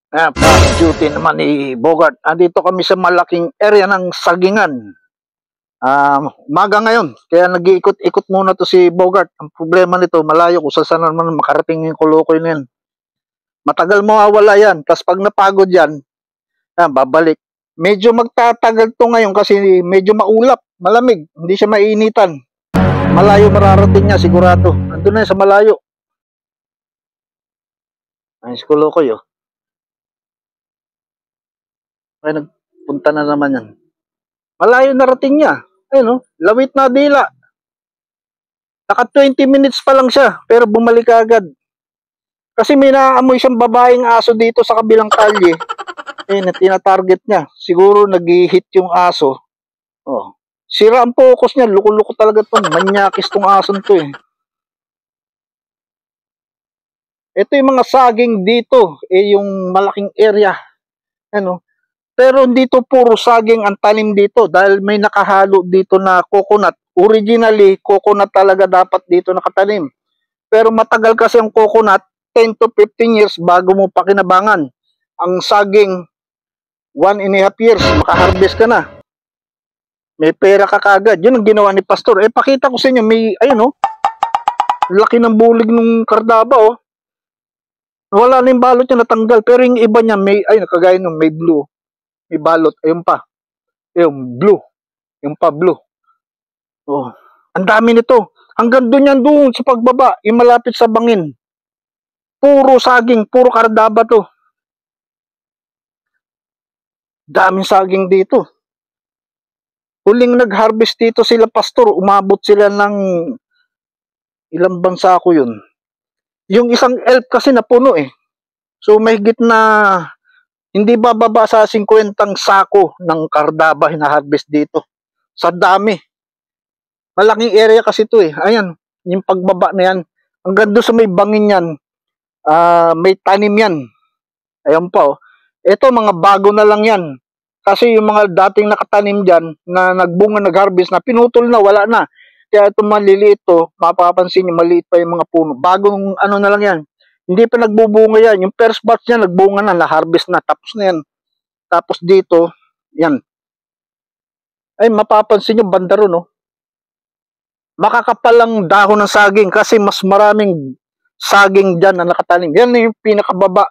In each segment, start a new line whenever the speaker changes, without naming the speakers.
Past duty naman ni Bogart. Andito kami sa malaking area ng Sagingan. Umaga ngayon, kaya nag-iikot-ikot muna to si Bogart. Ang problema nito, malayo kung saan naman makarating yung kulukoy na yan. Matagal mawawala yan. Tapos pag napagod yan, babalik. Medyo magtatagal to ngayon kasi medyo maulap, malamig. Hindi siya mainitan. Malayo mararating niya, sigurado. Andun na sa malayo. Ay, si kulukoy, oh. Ay, nagpunta na naman yan. Malayo narating niya. Ayun, oh, lawit na dila. Naka 20 minutes pa lang siya, pero bumalik agad. Kasi may naamoy siyang babaeng aso dito sa kabilang kalye. Na tina-target niya. Siguro nag-hit yung aso. Oh. Sira ang focus niya. Luko-luko talaga to. Manyakis tong ason to eh. Ito yung mga saging dito. Yung malaking area. Ano? Pero dito puro saging ang tanim dito dahil may nakahalo dito na coconut. Originally, coconut talaga dapat dito nakatanim. Pero matagal kasi ang coconut, 10 to 15 years bago mo pakinabangan. Ang saging, 1.5 years, makaharvest ka na. May pera ka kagad. Yun ang ginawa ni Pastor. Pakita ko sa inyo, may, ayun oh, laki ng bulig ng kardaba oh. Wala na yung balot niya natanggal. Pero yung iba niya, may, ayun, kagaya nung may blue. May balot. Ayun pa. Ayun, blue. Yung pa blue. Oh, ang dami nito. Hanggang doon yan doon sa pagbaba. Yung malapit sa bangin. Puro saging. Puro kardaba to. Daming saging dito. Huling nag-harvest dito sila Pastor. Umabot sila ng ilang bansa ko yun. Yung isang elf kasi napuno eh. So may na hindi bababa sa 50 sako ng kardaba hina-harvest dito. Sa dami. Malaking area kasi ito eh. Ayan, yung pagbaba na yan. Hanggang doon sa may bangin yan, may tanim yan. Ayan pa oh. Ito mga bago na lang yan. Kasi yung mga dating nakatanim dyan, na nagbunga, nag-harvest na, pinutol na, wala na. Kaya itong maliliit to, mapapansin nyo, maliit pa yung mga puno. Bagong ano na lang yan. Hindi pa nagbubunga yan. Yung first batch niya, nagbunga na, na-harvest na, tapos na yan. Tapos dito, yan. Ay, mapapansin nyo, banda ron, no? Makakapalang dahon ng saging kasi mas maraming saging dyan na nakatanim. Yan yung pinakababa.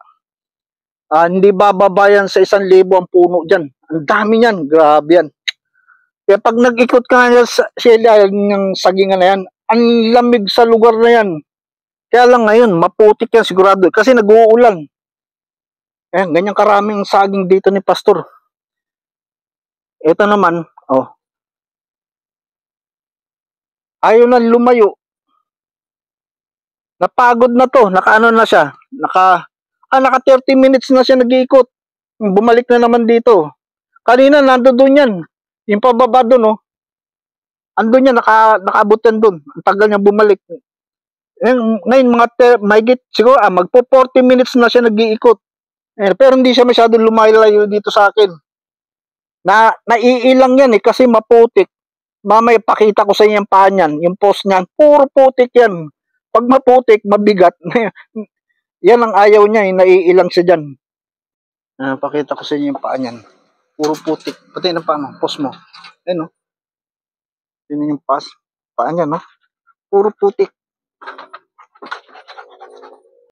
Hindi bababa yan sa 1,000 ang puno dyan. Ang dami yan. Grabe yan. Kaya pag nag-ikot ka nga sa yung sagingan na yan, ang lamig sa lugar na yan. Kaya lang ngayon, maputik yan sigurado. Kasi nag-uulan. Ayan, ganyan karaming saging dito ni Pastor. Ito naman, oh. Ayaw na lumayo. Napagod na to. Naka-ano na siya. Naka 30 minutes na siya nag-iikot. Bumalik na naman dito. Kanina, nandoon yan. Yung pababa doon, oh. Andun yan, nakaabot yan doon. Ang tagal niya bumalik. Ngayon, mahigit, siguro, magpo 40 minutes na siya nag-iikot. Pero hindi siya masyadong lumalayo dito sa akin. Naiilang yan eh, kasi maputik. Mamaya, pakita ko sa inyo yung paa niyan. Yung post niyan, puro putik yan. Pag maputik, mabigat. Yan ang ayaw niya, naiilang siya dyan. Pakita ko sa inyo yung paa niyan. Puro putik. Pati na pa mo, post mo. Ayan o. Yun yung paa niya, no? Puro putik.